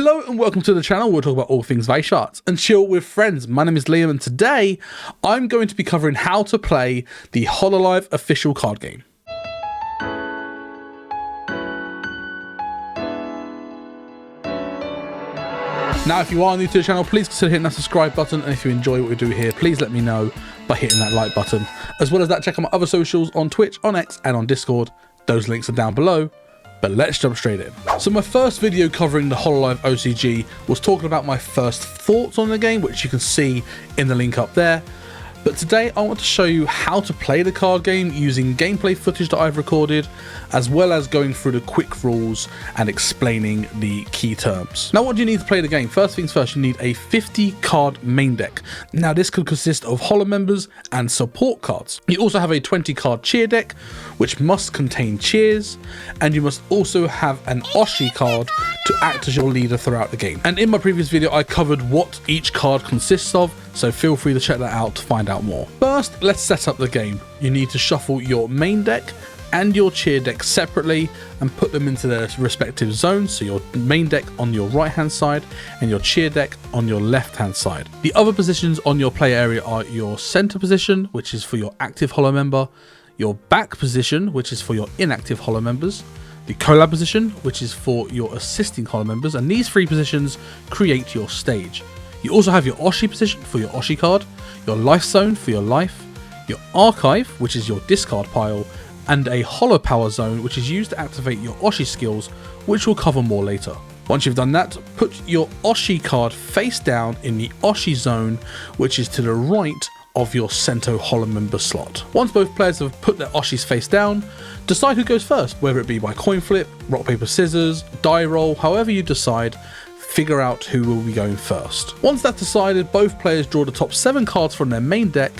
Hello and welcome to the channel where we'll talk about all things Vice Arts and chill with friends. My name is Liam and today I'm going to be covering how to play the Hololive Official Card Game. Now, if you are new to the channel, please consider hitting that subscribe button, and if you enjoy what we do here, please let me know by hitting that like button. As well as that, check out my other socials on Twitch, on X and on Discord. Those links are down below. But let's jump straight in. So my first video covering the Hololive OCG was talking about my first thoughts on the game, which you can see in the link up there. But today I want to show you how to play the card game using gameplay footage that I've recorded, as well as going through the quick rules and explaining the key terms. Now, what do you need to play the game? First things first, you need a 50 card main deck. Now, this could consist of holo members and support cards. You also have a 20 card cheer deck, which must contain cheers, and you must also have an Oshi card to act as your leader throughout the game. And in my previous video, I covered what each card consists of, so feel free to check that out to find out more. First, let's set up the game. You need to shuffle your main deck and your cheer deck separately and put them into their respective zones. So your main deck on your right hand side and your cheer deck on your left hand side. The other positions on your play area are your center position, which is for your active holo member, your back position, which is for your inactive holo members, the collab position, which is for your assisting holo members, and these three positions create your stage. You also have your Oshi position for your Oshi card, your life zone for your life, your archive, which is your discard pile, and a holo power zone, which is used to activate your Oshi skills, which we'll cover more later. Once you've done that, put your Oshi card face down in the Oshi zone, which is to the right of your center holo member slot. Once both players have put their Oshis face down, decide who goes first, whether it be by coin flip, rock, paper, scissors, die roll, however you decide. Figure out who will be going first. Once that's decided, both players draw the top 7 cards from their main deck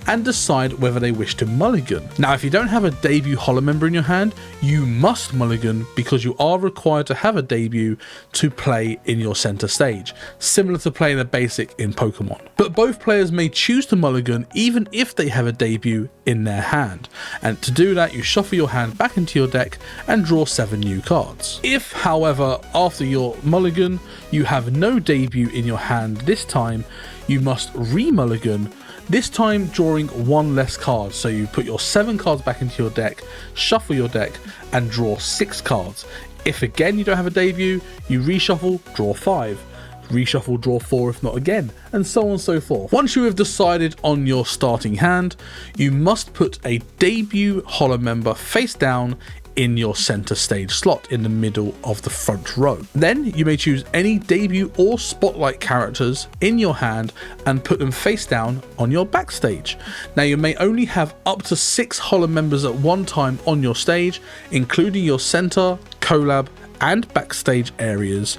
and decide whether they wish to mulligan. Now, if you don't have a debut holo member in your hand, you must mulligan because you are required to have a debut to play in your center stage, similar to playing a basic in Pokemon. But both players may choose to mulligan even if they have a debut in their hand, and to do that you shuffle your hand back into your deck and draw 7 new cards. If, however, after your mulligan you have no debut in your hand this time, you must re-mulligan, this time drawing 1 less card. So you put your 7 cards back into your deck, shuffle your deck and draw 6 cards. If again you don't have a debut, you reshuffle, draw 5. Reshuffle, draw 4 if not again, and so on and so forth. Once you have decided on your starting hand, you must put a debut holo member face down in your center stage slot in the middle of the front row. Then you may choose any debut or spotlight characters in your hand and put them face down on your backstage. Now, you may only have up to 6 holo members at one time on your stage, including your center, collab and backstage areas.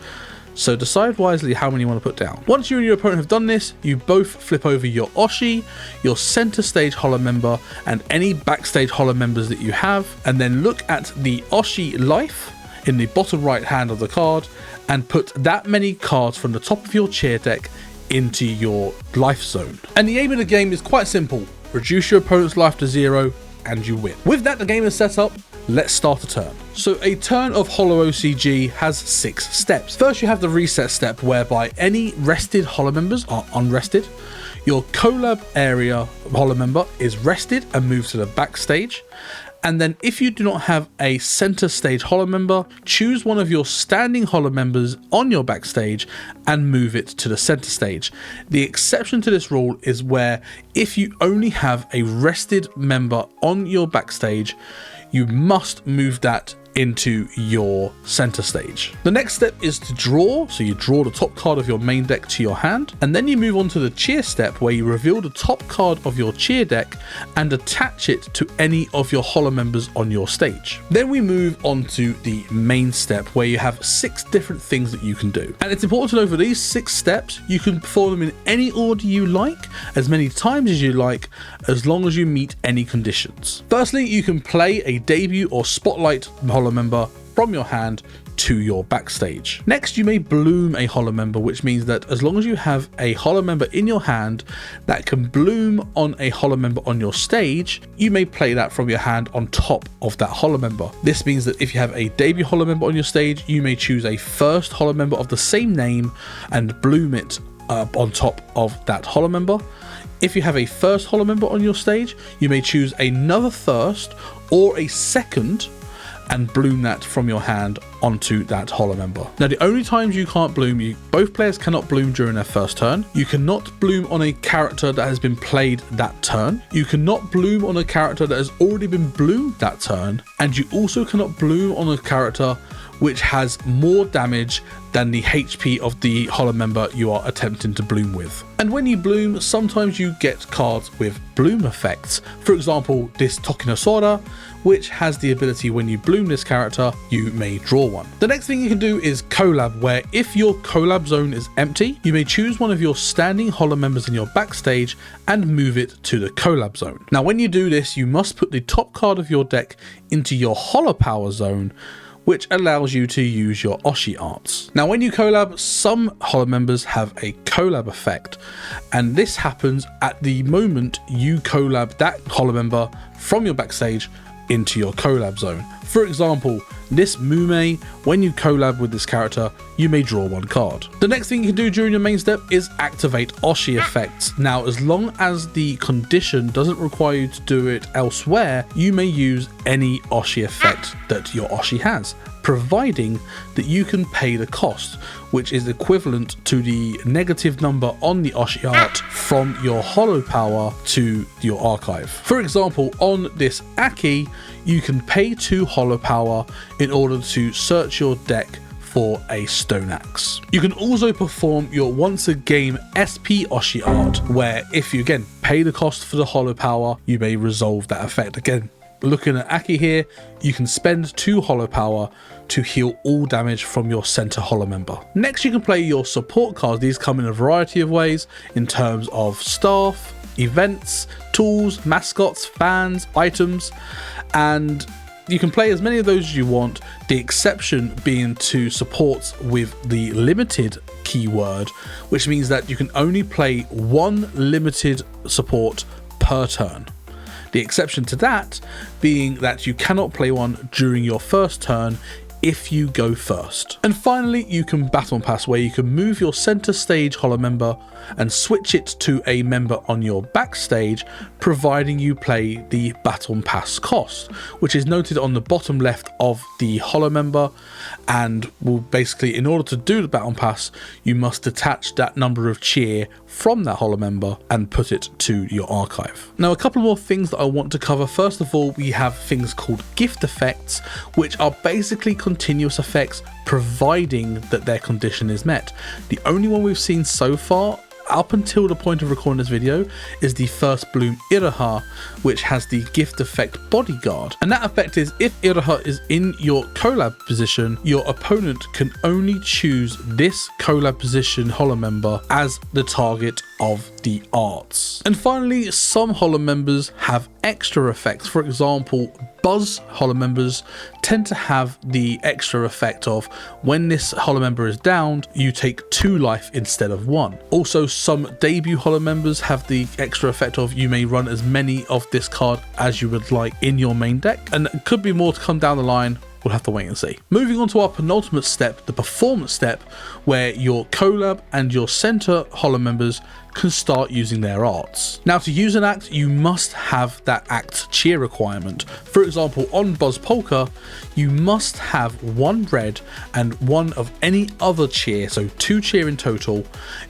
So decide wisely how many you want to put down. Once you and your opponent have done this, you both flip over your Oshi, your center stage holo member, and any backstage holo members that you have, and then look at the Oshi life in the bottom right hand of the card and put that many cards from the top of your cheer deck into your life zone. And the aim of the game is quite simple: reduce your opponent's life to 0 and you win. With that, the game is set up. Let's start a turn. So a turn of Holo OCG has 6 steps. First, you have the reset step, whereby any rested holo members are unrested. Your collab area holo member is rested and moves to the backstage. And then if you do not have a center stage holo member, choose one of your standing holo members on your backstage and move it to the center stage. The exception to this rule is where if you only have a rested member on your backstage, you must move that into your center stage. The next step is to draw. So you draw the top card of your main deck to your hand, and then you move on to the cheer step, where you reveal the top card of your cheer deck and attach it to any of your holo members on your stage. Then we move on to the main step, where you have 6 different things that you can do. And it's important to know for these 6 steps, you can perform them in any order you like, as many times as you like, as long as you meet any conditions. Firstly, you can play a debut or spotlight holo member from your hand to your backstage. Next, you may bloom a holo member, which means that as long as you have a holo member in your hand that can bloom on a holo member on your stage, you may play that from your hand on top of that holo member. This means that if you have a debut holo member on your stage, you may choose a first holo member of the same name and bloom it on top of that holo member. If you have a first holo member on your stage, you may choose another first or a second and bloom that from your hand onto that holo member. Now, the only times you can't bloom, both players cannot bloom during their first turn. You cannot bloom on a character that has been played that turn. You cannot bloom on a character that has already been bloomed that turn. And you also cannot bloom on a character which has more damage than the HP of the holo member you are attempting to bloom with. And when you bloom, sometimes you get cards with bloom effects. For example, this Tokinosora, which has the ability when you bloom this character, you may draw one. The next thing you can do is collab, where if your collab zone is empty, you may choose one of your standing holo members in your backstage and move it to the collab zone. Now, when you do this, you must put the top card of your deck into your holo power zone, which allows you to use your Oshi arts. Now, when you collab, some holo members have a collab effect, and this happens at the moment you collab that holo member from your backstage into your collab zone. For example, this Mume, when you collab with this character, you may draw one card. The next thing you can do during your main step is activate Oshi effects. Now, as long as the condition doesn't require you to do it elsewhere, you may use any Oshi effect that your Oshi has, providing that you can pay the cost, which is equivalent to the negative number on the Oshi art from your holo power to your archive. For example, on this Aki, you can pay 2 holo power in order to search your deck for a stone axe. You can also perform your once a game SP Oshi art, where if you again pay the cost for the holo power, you may resolve that effect. Again, looking at Aki here, you can spend 2 holo power to heal all damage from your center holo member. Next, you can play your support cards. These come in a variety of ways in terms of staff, events, tools, mascots, fans, items, and you can play as many of those as you want, the exception being to supports with the limited keyword, which means that you can only play 1 limited support per turn. The exception to that being that you cannot play one during your first turn if you go first. And finally, you can Baton Pass, where you can move your center stage holo member and switch it to a member on your backstage, providing you play the Baton Pass cost, which is noted on the bottom left of the holo member, and will basically, in order to do the Baton Pass, you must detach that number of cheer from that holo member and put it to your archive. Now, a couple more things that I want to cover. First of all, we have things called gift effects, which are basically continuous effects, providing that their condition is met. The only one we've seen so far up until the point of recording this video is the first bloom Iraha, which has the gift effect Bodyguard, and that effect is if Iraha is in your collab position, your opponent can only choose this collab position holo member as the target of the arts. And finally, some holo members have extra effects. For example, Buzz holo members tend to have the extra effect of when this holo member is downed, you take 2 life instead of 1. Also, some debut holo members have the extra effect of you may run as many of this card as you would like in your main deck, and it could be more to come down the line. We'll have to wait and see. Moving on to our penultimate step, the performance step, where your collab and your center holo members can start using their arts. Now, to use an act, you must have that act cheer requirement. For example, on Buzz Polka, you must have 1 red and 1 of any other cheer, so 2 cheer in total,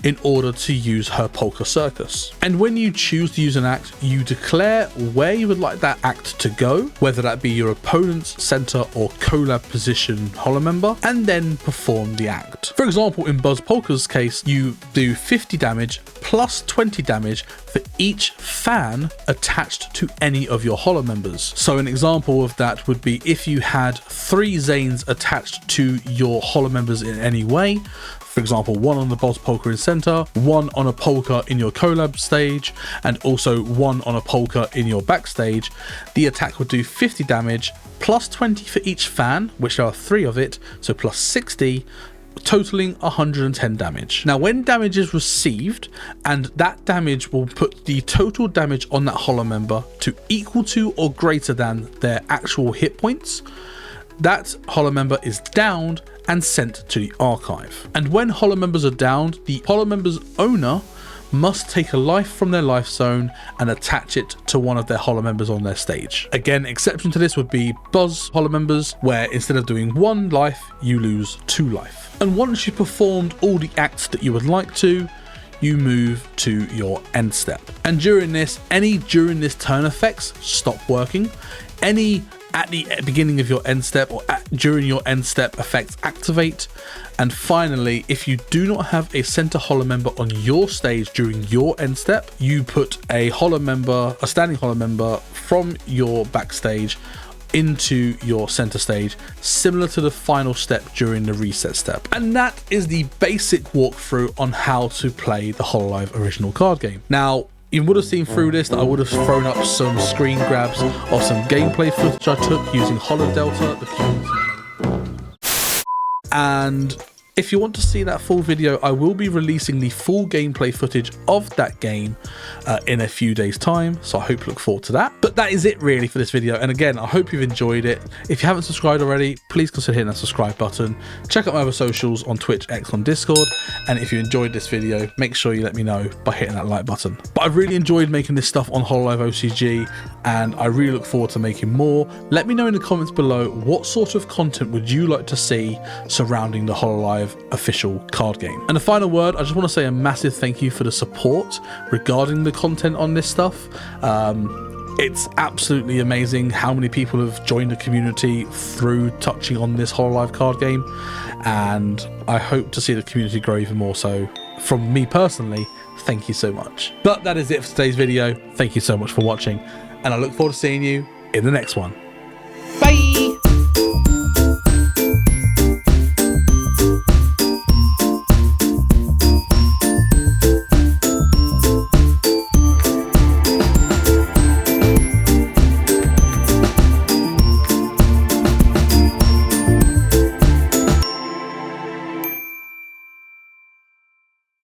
in order to use her Polka Circus. And when you choose to use an act, you declare where you would like that act to go, whether that be your opponent's center or collab position holo member, and then perform the act. For example, in Buzz Polka's case, you do 50 damage plus 20 damage for each fan attached to any of your holo members. So an example of that would be if you had 3 Zanes attached to your holo members in any way. For example, 1 on the Buzz Polka in center, 1 on a polka in your collab stage, and also 1 on a polka in your backstage. The attack would do 50 damage plus 20 for each fan, which there are 3 of it, so plus 60, totaling 110 damage. Now when damage is received, and that damage will put the total damage on that Holo member to equal to or greater than their actual hit points, that Holo member is downed and sent to the archive. And when Holo members are downed, the Holo member's owner must take a life from their life zone and attach it to one of their Holo members on their stage. Again, exception to this would be Buzz Holo members, where instead of doing 1 life, you lose 2 life. And once you've performed all the acts that you would like to, you move to your end step. And during this, any during this turn effects stop working. Any at the beginning of your end step or during your end step effects activate. And finally, if you do not have a center Holo member on your stage during your end step, you put a Holo member, a standing Holo member from your backstage into your center stage, similar to the final step during the reset step. And that is the basic walkthrough on how to play the Hololive original card game. Now, you would have seen through this that I would have thrown up some screen grabs of some gameplay footage I took using Holodelta, the community. And if you want to see that full video, I will be releasing the full gameplay footage of that game in a few days time, so I hope you look forward to that. But that is it really for this video, and again, I hope you've enjoyed it. If you haven't subscribed already, please consider hitting that subscribe button. Check out my other socials on Twitch, X, on Discord, and if you enjoyed this video, make sure you let me know by hitting that like button. But I've really enjoyed making this stuff on Hololive OCG, and I really look forward to making more. Let me know in the comments below what sort of content would you like to see surrounding the Hololive official card game. And the final word, I just want to say a massive thank you for the support regarding the content on this stuff. It's absolutely amazing how many people have joined the community through touching on this Hololive card game, and I hope to see the community grow even more. So from me personally, thank you so much. But that is it for today's video. Thank you so much for watching, and I look forward to seeing you in the next one.